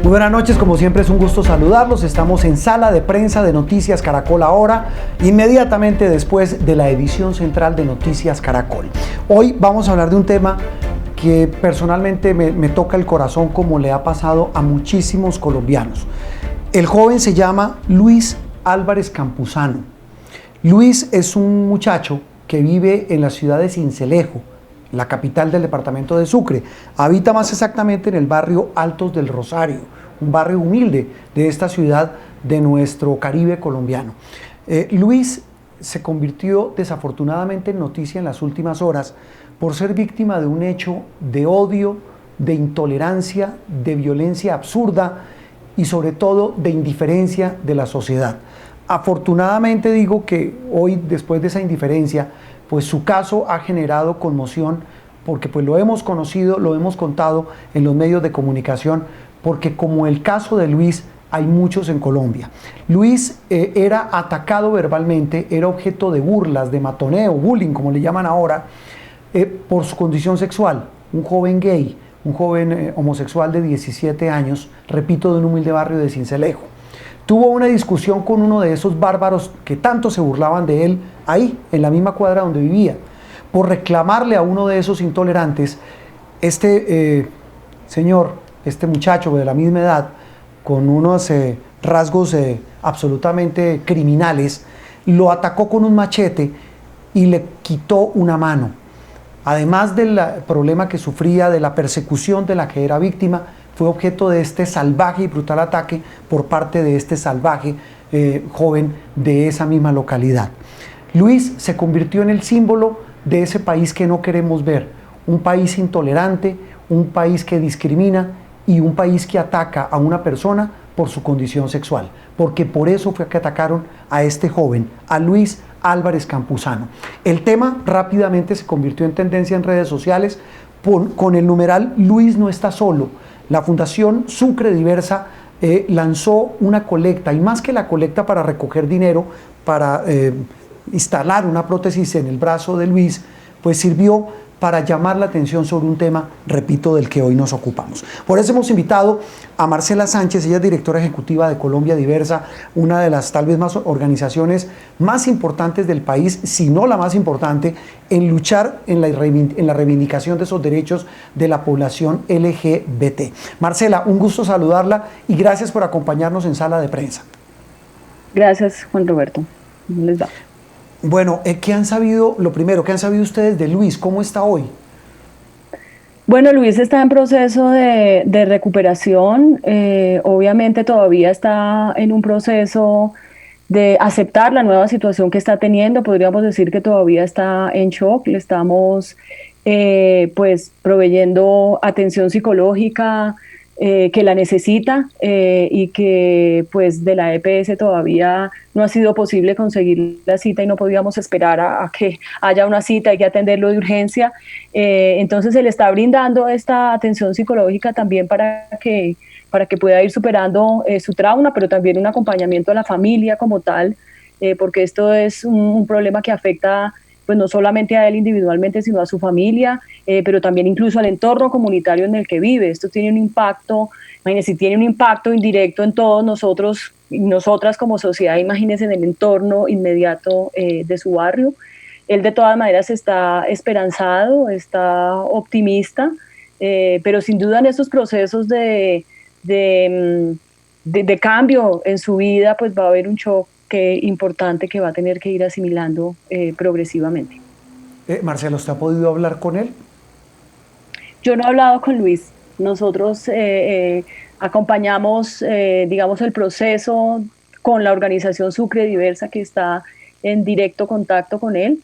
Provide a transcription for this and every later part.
Muy buenas noches, como siempre es un gusto saludarlos. Estamos en Sala de Prensa de Noticias Caracol Ahora, inmediatamente después de la edición central de Noticias Caracol. Hoy vamos a hablar de un tema que personalmente me toca el corazón, como le ha pasado a muchísimos colombianos. El joven se llama Luis Álvarez Campuzano. Luis es un muchacho que vive en la ciudad de Sincelejo, la capital del departamento de Sucre. Habita más exactamente en el barrio Altos del Rosario, un barrio humilde de esta ciudad de nuestro Caribe colombiano. Luis se convirtió desafortunadamente en noticia en las últimas horas por ser víctima de un hecho de odio, de intolerancia, de violencia absurda y sobre todo de indiferencia de la sociedad. Afortunadamente digo que hoy, después de esa indiferencia, pues su caso ha generado conmoción, porque pues lo hemos conocido, lo hemos contado en los medios de comunicación, porque como el caso de Luis, hay muchos en Colombia. Luis era atacado verbalmente, era objeto de burlas, de matoneo, bullying, como le llaman ahora, por su condición sexual. Un joven gay, un joven homosexual de 17 años, repito, de un humilde barrio de Sincelejo. Tuvo una discusión con uno de esos bárbaros que tanto se burlaban de él, ahí, en la misma cuadra donde vivía. Por reclamarle a uno de esos intolerantes, este muchacho de la misma edad, con unos rasgos absolutamente criminales, lo atacó con un machete y le quitó una mano. Además del problema que sufría, de la persecución de la que era víctima, fue objeto de este salvaje y brutal ataque por parte de este salvaje joven de esa misma localidad. Luis se convirtió en el símbolo de ese país que no queremos ver, un país intolerante, un país que discrimina y un país que ataca a una persona por su condición sexual, porque por eso fue que atacaron a este joven, a Luis Álvarez Campuzano. El tema rápidamente se convirtió en tendencia en redes sociales con el numeral Luis no está solo. La Fundación Sucre Diversa lanzó una colecta, y más que la colecta para recoger dinero, para instalar una prótesis en el brazo de Luis, pues sirvió para llamar la atención sobre un tema, repito, del que hoy nos ocupamos. Por eso hemos invitado a Marcela Sánchez, ella es directora ejecutiva de Colombia Diversa, una de las tal vez más organizaciones más importantes del país, si no la más importante, en luchar en la reivindicación de esos derechos de la población LGBT. Marcela, un gusto saludarla y gracias por acompañarnos en Sala de Prensa. Gracias, Juan Roberto. ¿Cómo les va? Bueno, ¿qué han sabido, lo primero, qué han sabido ustedes de Luis? ¿Cómo está hoy? Bueno, Luis está en proceso de recuperación. Obviamente todavía está en un proceso de aceptar la nueva situación que está teniendo. Podríamos decir que todavía está en shock. Le estamos pues proveyendo atención psicológica que la necesita y que pues de la EPS todavía no ha sido posible conseguir la cita y no podíamos esperar a que haya una cita, hay que atenderlo de urgencia. Entonces se le está brindando esta atención psicológica también para que pueda ir superando su trauma, pero también un acompañamiento a la familia como tal, porque esto es un problema que afecta pues no solamente a él individualmente, sino a su familia, pero también incluso al entorno comunitario en el que vive. Esto tiene un impacto, imagínense, tiene un impacto indirecto en todos nosotros y nosotras como sociedad, imagínense en el entorno inmediato de su barrio. Él de todas maneras está esperanzado, está optimista, pero sin duda en estos procesos de cambio en su vida, pues va a haber un shock importante que va a tener que ir asimilando progresivamente. Marcela, ¿usted ha podido hablar con él? Yo no he hablado con Luis. Nosotros acompañamos, digamos, el proceso con la organización Sucre Diversa, que está en directo contacto con él.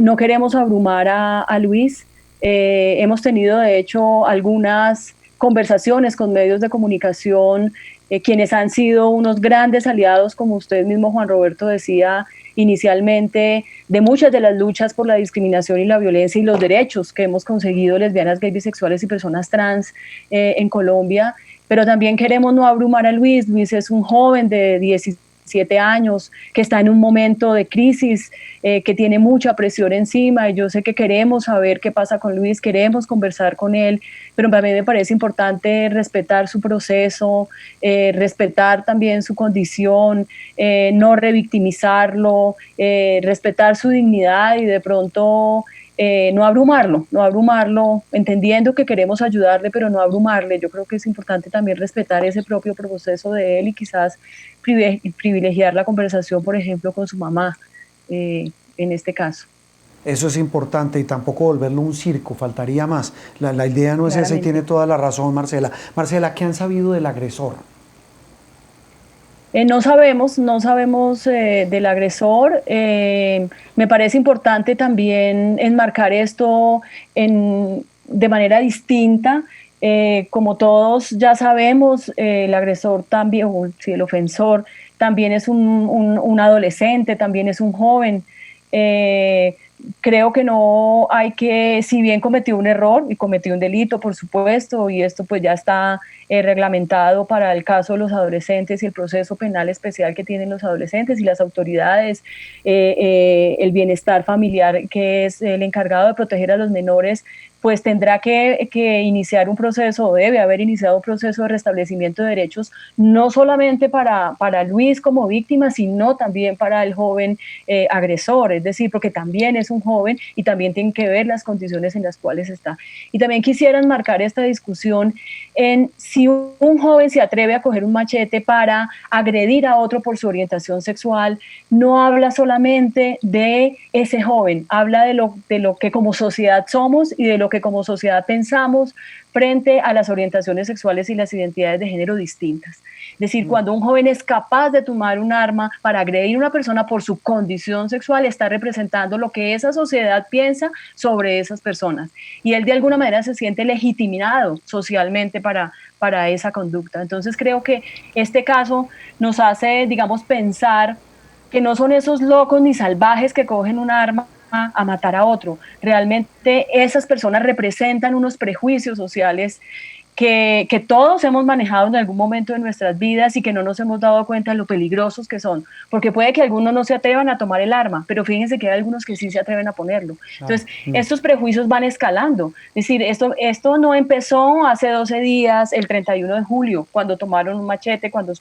No queremos abrumar a Luis. Hemos tenido, de hecho, algunas conversaciones con medios de comunicación, quienes han sido unos grandes aliados, como usted mismo, Juan Roberto, decía inicialmente, de muchas de las luchas por la discriminación y la violencia y los derechos que hemos conseguido lesbianas, gays, bisexuales y personas trans en Colombia. Pero también queremos no abrumar a Luis. Luis es un joven de 17 17 años, que está en un momento de crisis, que tiene mucha presión encima, y yo sé que queremos saber qué pasa con Luis, queremos conversar con él, pero para mí me parece importante respetar su proceso, respetar también su condición, no revictimizarlo, respetar su dignidad y de pronto no abrumarlo, entendiendo que queremos ayudarle, pero no abrumarle. Yo creo que es importante también respetar ese propio proceso de él y quizás privilegiar la conversación, por ejemplo, con su mamá, en este caso. Eso es importante y tampoco volverlo un circo, faltaría más. La idea no es esa y Claramente. tiene toda la razón, Marcela. Marcela, ¿qué han sabido del agresor? No sabemos del agresor. Me parece importante también enmarcar esto de manera distinta. Como todos ya sabemos, el agresor también, o sí, el ofensor, también es un adolescente, también es un joven. Eh, Creo que no hay que, si bien cometió un error y cometió un delito, por supuesto, y esto pues ya está reglamentado para el caso de los adolescentes y el proceso penal especial que tienen los adolescentes y las autoridades, el bienestar familiar, que es el encargado de proteger a los menores, pues tendrá que iniciar un proceso, o debe haber iniciado un proceso de restablecimiento de derechos, no solamente para Luis como víctima, sino también para el joven agresor, es decir, porque también es un joven y también tienen que ver las condiciones en las cuales está. Y también quisiera enmarcar esta discusión en si un joven se atreve a coger un machete para agredir a otro por su orientación sexual, no habla solamente de ese joven, habla de lo que como sociedad somos y de lo que como sociedad pensamos frente a las orientaciones sexuales y las identidades de género distintas. Es decir, cuando un joven es capaz de tomar un arma para agredir a una persona por su condición sexual, está representando lo que esa sociedad piensa sobre esas personas. Y él de alguna manera se siente legitimado socialmente para esa conducta. Entonces creo que este caso nos hace, digamos, pensar que no son esos locos ni salvajes que cogen un arma a matar a otro. Realmente esas personas representan unos prejuicios sociales que todos hemos manejado en algún momento de nuestras vidas y que no nos hemos dado cuenta de lo peligrosos que son, porque puede que algunos no se atrevan a tomar el arma, pero fíjense que hay algunos que sí se atreven a ponerlo. Claro. Entonces, estos prejuicios van escalando. Es decir, esto no empezó hace 12 días, el 31 de julio, cuando tomaron un machete, cuando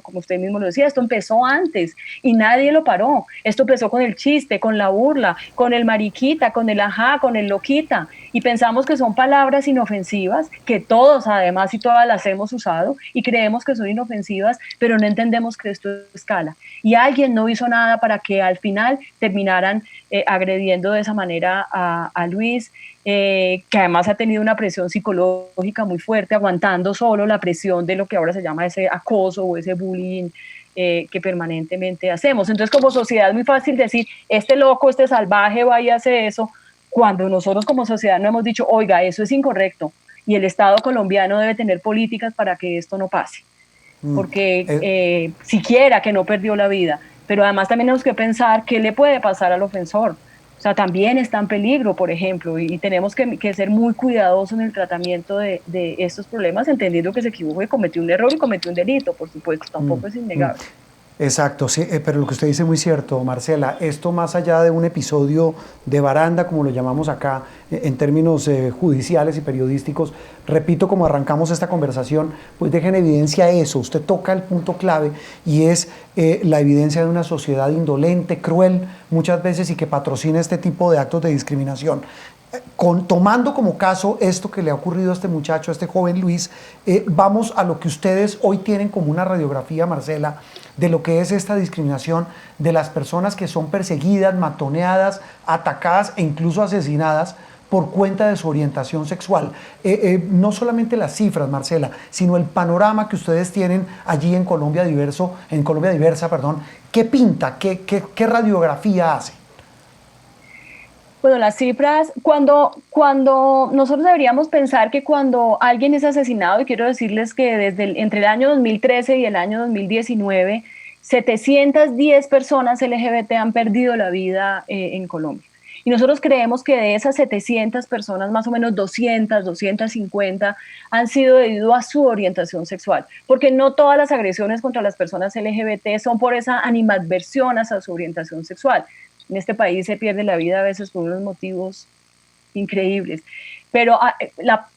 como usted mismo lo decía, esto empezó antes y nadie lo paró. Esto empezó con el chiste, con la burla, con el mariquita, con el ajá, con el loquita, y pensamos que son palabras inofensivas, que todos además y todas las hemos usado y creemos que son inofensivas, pero no entendemos que esto escala. Y alguien no hizo nada para que al final terminaran agrediendo de esa manera a Luis, que además ha tenido una presión psicológica muy fuerte, aguantando solo la presión de lo que ahora se llama ese acoso o ese bullying que permanentemente hacemos. Entonces, como sociedad es muy fácil decir, este loco, este salvaje va y hace eso, cuando nosotros como sociedad no hemos dicho, oiga, eso es incorrecto y el Estado colombiano debe tener políticas para que esto no pase, porque siquiera que no perdió la vida, pero además también tenemos que pensar qué le puede pasar al ofensor. O sea, también está en peligro, por ejemplo, y tenemos que ser muy cuidadosos en el tratamiento de estos problemas, entendiendo que se equivocó y cometió un error y cometió un delito, por supuesto, tampoco es innegable. Exacto, sí, pero lo que usted dice es muy cierto, Marcela. Esto más allá de un episodio de baranda, como lo llamamos acá, en términos judiciales y periodísticos, repito, como arrancamos esta conversación, pues deja en evidencia eso. Usted toca el punto clave y es la evidencia de una sociedad indolente, cruel, muchas veces y que patrocina este tipo de actos de discriminación. Tomando como caso esto que le ha ocurrido a este muchacho, a este joven Luis, vamos a lo que ustedes hoy tienen como una radiografía, Marcela, de lo que es esta discriminación de las personas que son perseguidas, matoneadas, atacadas e incluso asesinadas por cuenta de su orientación sexual. No solamente las cifras, Marcela, sino el panorama que ustedes tienen allí en Colombia Diversa, perdón. ¿Qué pinta? ¿Qué radiografía hace? Bueno, las cifras, cuando nosotros deberíamos pensar que cuando alguien es asesinado, y quiero decirles que entre el año 2013 y el año 2019, 710 personas LGBT han perdido la vida en Colombia. Y nosotros creemos que de esas 700 personas, más o menos 200, 250 han sido debido a su orientación sexual, porque no todas las agresiones contra las personas LGBT son por esa animadversión hacia su orientación sexual. En este país se pierde la vida a veces por unos motivos increíbles. Pero,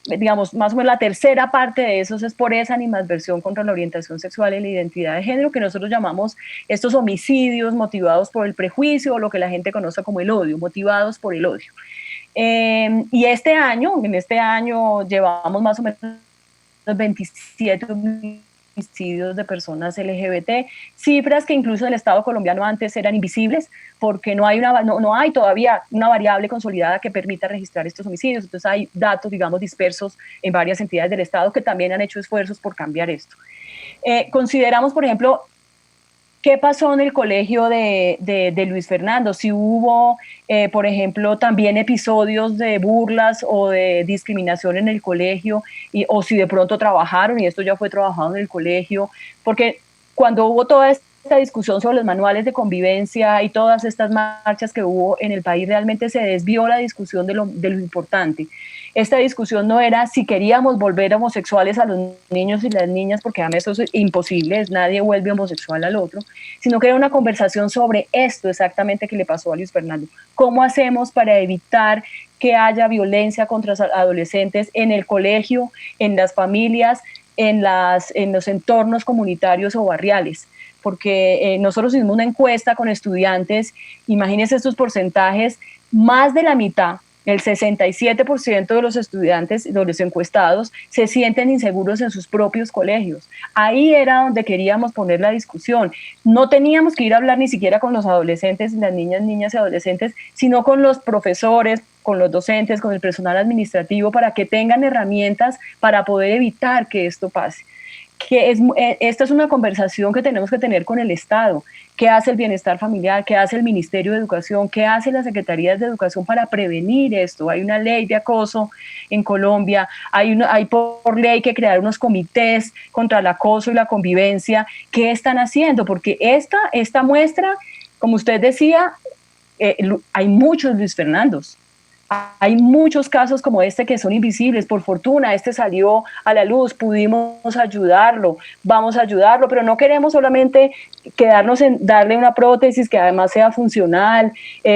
digamos, más o menos la tercera parte de esos es por esa animadversión contra la orientación sexual y la identidad de género, que nosotros llamamos estos homicidios motivados por el prejuicio, o lo que la gente conoce como el odio, motivados por el odio. Y en este año llevamos más o menos 27 homicidios de personas LGBT, cifras que incluso en el Estado colombiano antes eran invisibles, porque no hay todavía una variable consolidada que permita registrar estos homicidios. Entonces hay datos, digamos, dispersos en varias entidades del Estado que también han hecho esfuerzos por cambiar esto. Consideramos, por ejemplo, ¿qué pasó en el colegio de Luis Fernando? Si hubo, por ejemplo, también episodios de burlas o de discriminación en el colegio, o si de pronto trabajaron, y esto ya fue trabajado en el colegio, porque cuando hubo toda esta discusión sobre los manuales de convivencia y todas estas marchas que hubo en el país, realmente se desvió la discusión de lo importante. Esta discusión no era si queríamos volver homosexuales a los niños y las niñas, porque además eso es imposible, nadie vuelve homosexual al otro, sino que era una conversación sobre esto exactamente que le pasó a Luis Fernando. ¿Cómo hacemos para evitar que haya violencia contra adolescentes en el colegio, en las familias, en los entornos comunitarios o barriales? Porque nosotros hicimos una encuesta con estudiantes, imagínense estos porcentajes, más de la mitad, el 67% de los estudiantes, de los encuestados, se sienten inseguros en sus propios colegios. Ahí era donde queríamos poner la discusión. No teníamos que ir a hablar ni siquiera con los adolescentes, las niñas y adolescentes, sino con los profesores, con los docentes, con el personal administrativo, para que tengan herramientas para poder evitar que esto pase. Esta es una conversación que tenemos que tener con el Estado. ¿Qué hace el bienestar familiar? ¿Qué hace el Ministerio de Educación? ¿Qué hace las Secretarías de Educación para prevenir esto? Hay una ley de acoso en Colombia, hay por ley que crear unos comités contra el acoso y la convivencia. ¿Qué están haciendo? Porque esta muestra, como usted decía, hay muchos Luis Fernandos. Hay muchos casos como este que son invisibles. Por fortuna, este salió a la luz, pudimos ayudarlo, vamos a ayudarlo, pero no queremos solamente quedarnos en darle una prótesis que además sea funcional,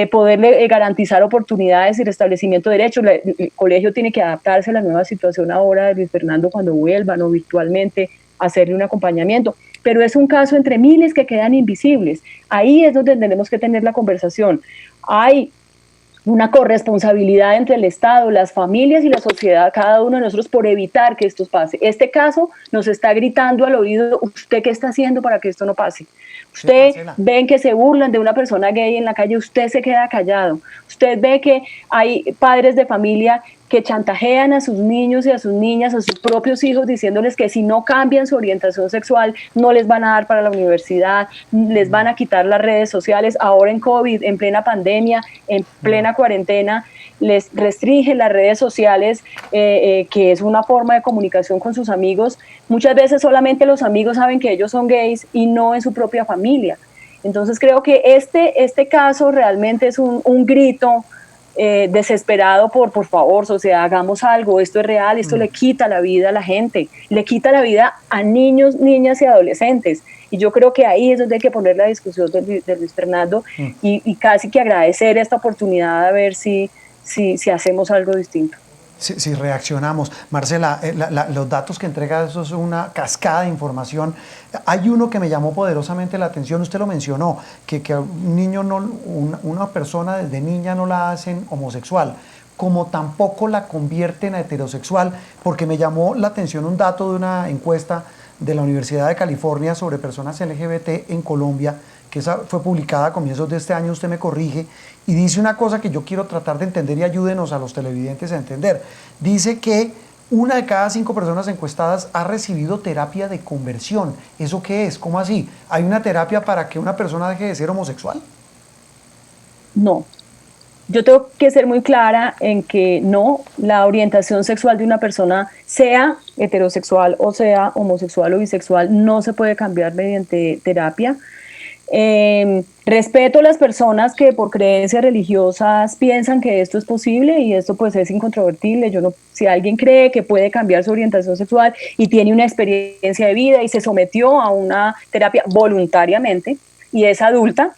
poderle garantizar oportunidades y restablecimiento de derechos. El colegio tiene que adaptarse a la nueva situación ahora de Luis Fernando cuando vuelvan, o virtualmente hacerle un acompañamiento. Pero es un caso entre miles que quedan invisibles. Ahí es donde tenemos que tener la conversación. Hay una corresponsabilidad entre el Estado, las familias y la sociedad, cada uno de nosotros, por evitar que esto pase. Este caso nos está gritando al oído: ¿usted qué está haciendo para que esto no pase? Usted ven que se burlan de una persona gay en la calle, usted se queda callado. Usted ve que hay padres de familia que chantajean a sus niños y a sus niñas, a sus propios hijos, diciéndoles que si no cambian su orientación sexual, no les van a dar para la universidad, les van a quitar las redes sociales. Ahora en COVID, en plena pandemia, en plena cuarentena, les restringen las redes sociales, que es una forma de comunicación con sus amigos. Muchas veces solamente los amigos saben que ellos son gays y no en su propia familia. Entonces creo que este caso realmente es un grito desesperado por favor, sociedad, hagamos algo, esto es real, esto le quita la vida a la gente, le quita la vida a niños, niñas y adolescentes. Y yo creo que ahí es donde hay que poner la discusión de Luis Fernando y casi que agradecer esta oportunidad a ver si hacemos algo distinto. Si reaccionamos. Marcela, los datos que entrega eso es una cascada de información. Hay uno que me llamó poderosamente la atención, usted lo mencionó, que un niño una persona desde niña no la hacen homosexual, como tampoco la convierten a heterosexual, porque me llamó la atención un dato de una encuesta de la Universidad de California sobre personas LGBT en Colombia, que esa fue publicada a comienzos de este año, usted me corrige, y dice una cosa que yo quiero tratar de entender y ayúdenos a los televidentes a entender. Dice que 1 de cada 5 personas encuestadas ha recibido terapia de conversión. ¿Eso qué es? ¿Cómo así? ¿Hay una terapia para que una persona deje de ser homosexual? No. Yo tengo que ser muy clara en que no, la orientación sexual de una persona, sea heterosexual o sea homosexual o bisexual, no se puede cambiar mediante terapia. Respeto a las personas que por creencias religiosas piensan que esto es posible y esto pues es incontrovertible. Yo no, si alguien cree que puede cambiar su orientación sexual y tiene una experiencia de vida y se sometió a una terapia voluntariamente y es adulta,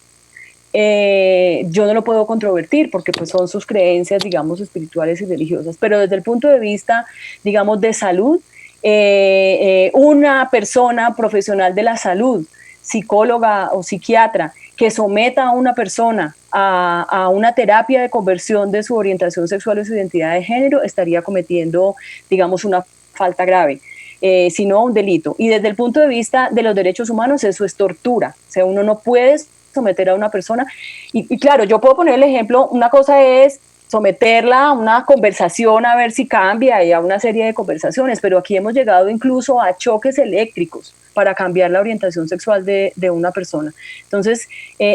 yo no lo puedo controvertir porque pues son sus creencias, digamos, espirituales y religiosas. Pero desde el punto de vista, digamos, de salud, una persona profesional de la salud, psicóloga o psiquiatra, que someta a una persona a una terapia de conversión de su orientación sexual o su identidad de género, estaría cometiendo, digamos, una falta grave. Sino un delito. Y desde el punto de vista de los derechos humanos, eso es tortura. O sea, uno no puede someter a una persona. Y claro, yo puedo poner el ejemplo, una cosa es someterla a una conversación a ver si cambia y a una serie de conversaciones, pero aquí hemos llegado incluso a choques eléctricos para cambiar la orientación sexual de una persona. Entonces,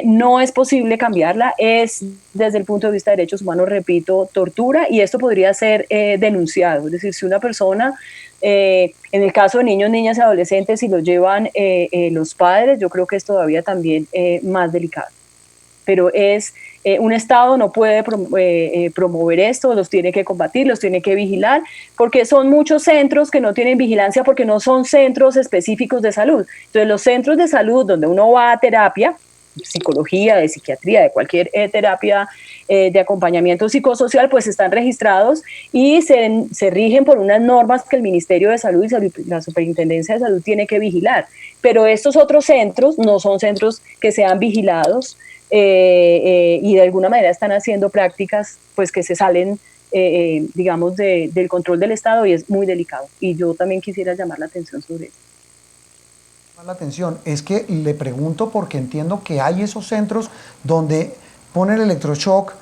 no es posible cambiarla, es desde el punto de vista de derechos humanos, repito, tortura, y esto podría ser denunciado. Es decir, si una persona, en el caso de niños, niñas y adolescentes, si lo llevan los padres, yo creo que es todavía también más delicado. Pero un Estado no puede promover esto, los tiene que combatir, los tiene que vigilar, porque son muchos centros que no tienen vigilancia porque no son centros específicos de salud. Entonces, los centros de salud donde uno va a terapia, de psicología, de psiquiatría, de cualquier terapia de acompañamiento psicosocial, pues están registrados y se rigen por unas normas que el Ministerio de Salud y la Superintendencia de Salud tiene que vigilar. Pero estos otros centros no son centros que sean vigilados, y de alguna manera están haciendo prácticas pues que se salen digamos del control del Estado y es muy delicado, y yo también quisiera llamar la atención sobre eso. La atención es que le pregunto porque entiendo que hay esos centros donde ponen electroshock,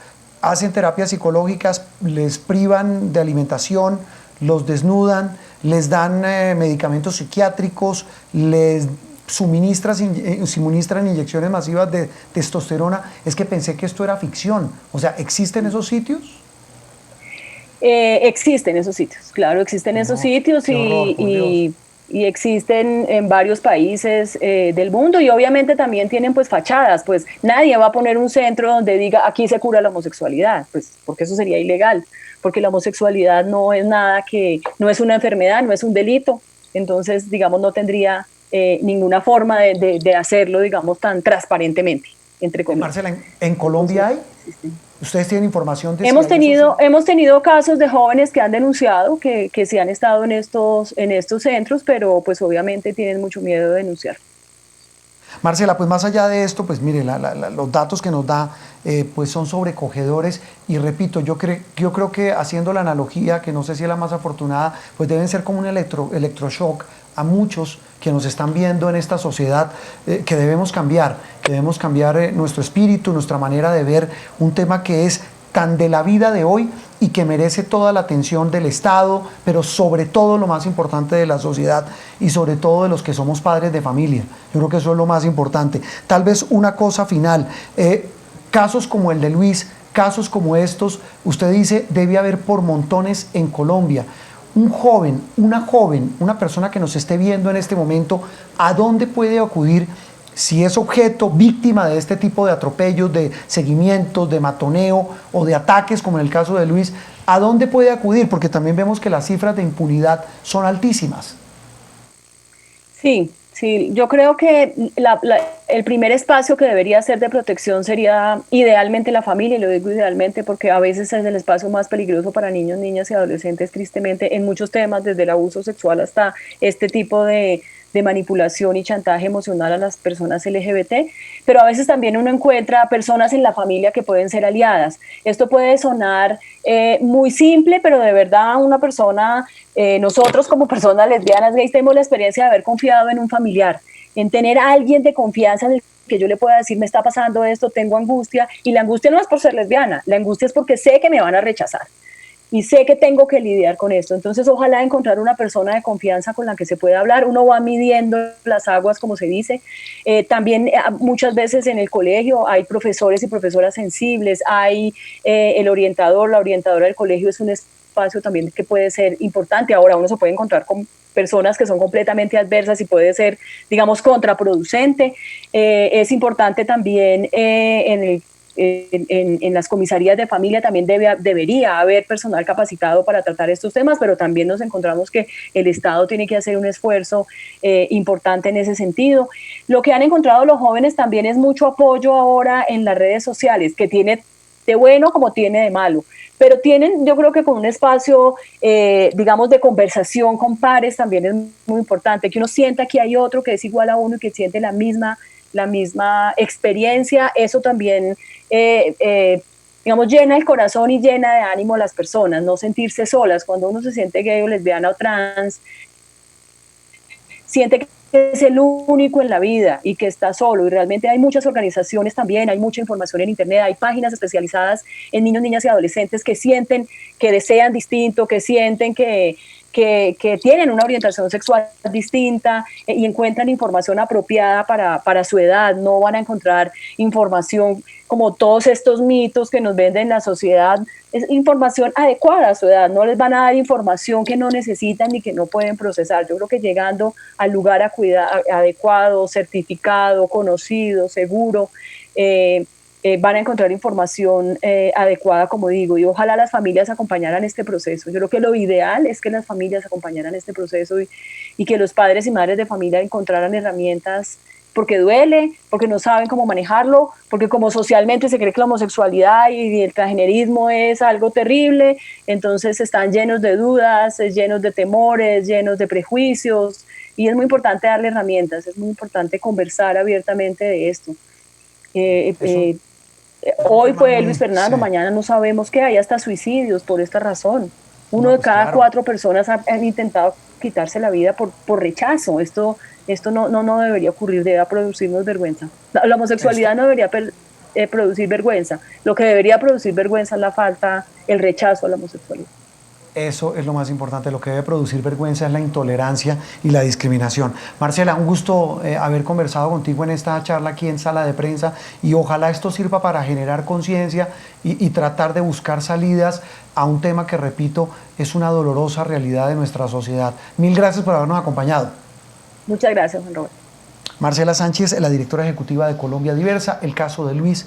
hacen terapias psicológicas, les privan de alimentación, los desnudan, les dan medicamentos psiquiátricos, les suministran inyecciones masivas de testosterona. Es que pensé que esto era ficción. O sea, ¿existen esos sitios? Existen esos sitios, claro, existen esos No, sitios qué horror, por Dios. y existen en varios países del mundo, y obviamente también tienen pues fachadas, pues nadie va a poner un centro donde diga aquí se cura la homosexualidad, pues porque eso sería ilegal, porque la homosexualidad no es nada no es una enfermedad, no es un delito, entonces digamos no tendría ninguna forma de hacerlo, digamos, tan transparentemente, entre comillas. Marcela, ¿en Colombia hay? ¿Ustedes tienen información de si Hemos hay esos? hemos tenido casos de jóvenes que han denunciado que sí han estado en estos centros, pero pues obviamente tienen mucho miedo de denunciar. Marcela, pues más allá de esto, pues mire, los datos que nos da pues son sobrecogedores y repito, yo creo que haciendo la analogía, que no sé si es la más afortunada, pues deben ser como un electroshock a muchos que nos están viendo en esta sociedad, que debemos cambiar nuestro espíritu, nuestra manera de ver un tema que es tan de la vida de hoy y que merece toda la atención del Estado, pero sobre todo lo más importante de la sociedad y sobre todo de los que somos padres de familia. Yo creo que eso es lo más importante. Tal vez una cosa final, casos como el de Luis, casos como estos, usted dice, debe haber por montones en Colombia. Un joven, una persona que nos esté viendo en este momento, ¿a dónde puede acudir si es objeto, víctima de este tipo de atropellos, de seguimientos, de matoneo o de ataques, como en el caso de Luis? ¿A dónde puede acudir? Porque también vemos que las cifras de impunidad son altísimas. Sí, sí, yo creo que el primer espacio que debería ser de protección sería idealmente la familia, y lo digo idealmente porque a veces es el espacio más peligroso para niños, niñas y adolescentes, tristemente, en muchos temas, desde el abuso sexual hasta este tipo de manipulación y chantaje emocional a las personas LGBT, pero a veces también uno encuentra personas en la familia que pueden ser aliadas. Esto puede sonar muy simple, pero de verdad una persona, nosotros como personas lesbianas, gays, tenemos la experiencia de haber confiado en un familiar, en tener a alguien de confianza en el que yo le pueda decir, me está pasando esto, tengo angustia, y la angustia no es por ser lesbiana, la angustia es porque sé que me van a rechazar y sé que tengo que lidiar con esto. Entonces, ojalá encontrar una persona de confianza con la que se pueda hablar. Uno va midiendo las aguas, como se dice. También muchas veces en el colegio hay profesores y profesoras sensibles, hay el orientador, la orientadora del colegio es un espacio también que puede ser importante. Ahora uno se puede encontrar con personas que son completamente adversas y puede ser, digamos, contraproducente. Es importante también en las comisarías de familia también debería haber personal capacitado para tratar estos temas, pero también nos encontramos que el Estado tiene que hacer un esfuerzo importante en ese sentido. Lo que han encontrado los jóvenes también es mucho apoyo ahora en las redes sociales, que tiene de bueno como tiene de malo, pero tienen, yo creo que con un espacio, digamos, de conversación con pares también es muy importante, que uno sienta que hay otro que es igual a uno y que siente la misma experiencia. Eso también, digamos, llena el corazón y llena de ánimo a las personas, no sentirse solas. Cuando uno se siente gay o lesbiana o trans, siente que es el único en la vida y que está solo, y realmente hay muchas organizaciones también, hay mucha información en internet, hay páginas especializadas en niños, niñas y adolescentes que sienten que desean distinto, que sienten que tienen una orientación sexual distinta y encuentran información apropiada para su edad. No van a encontrar información como todos estos mitos que nos venden la sociedad. Es información adecuada a su edad, no les van a dar información que no necesitan ni que no pueden procesar. Yo creo que llegando al lugar adecuado, certificado, conocido, seguro, van a encontrar información adecuada, como digo, y ojalá las familias acompañaran este proceso. Yo creo que lo ideal es que las familias acompañaran este proceso y que los padres y madres de familia encontraran herramientas, porque duele, porque no saben cómo manejarlo, porque como socialmente se cree que la homosexualidad y el transgenerismo es algo terrible, entonces están llenos de dudas, llenos de temores, llenos de prejuicios, y es muy importante darle herramientas, es muy importante conversar abiertamente de esto. Hoy fue Luis Fernando, sí. Mañana no sabemos qué, hay hasta suicidios por esta razón. Uno de cada 4 personas han intentado quitarse la vida por rechazo. Esto no debería ocurrir, debe producirnos vergüenza. La homosexualidad no debería producir vergüenza. Lo que debería producir vergüenza es la falta, el rechazo a la homosexualidad. Eso es lo más importante. Lo que debe producir vergüenza es la intolerancia y la discriminación. Marcela, un gusto haber conversado contigo en esta charla aquí en Sala de Prensa, y ojalá esto sirva para generar conciencia y tratar de buscar salidas a un tema que, repito, es una dolorosa realidad de nuestra sociedad. Mil gracias por habernos acompañado. Muchas gracias, Juan Roberto. Marcela Sánchez, la directora ejecutiva de Colombia Diversa. El caso de Luis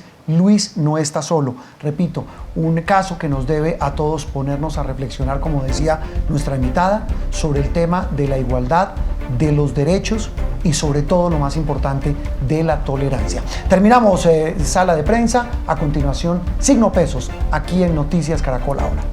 no está solo. Repito, un caso que nos debe a todos ponernos a reflexionar, como decía nuestra invitada, sobre el tema de la igualdad, de los derechos y, sobre todo, lo más importante, de la tolerancia. Terminamos Sala de Prensa. A continuación, Signo Pesos, aquí en Noticias Caracol Ahora.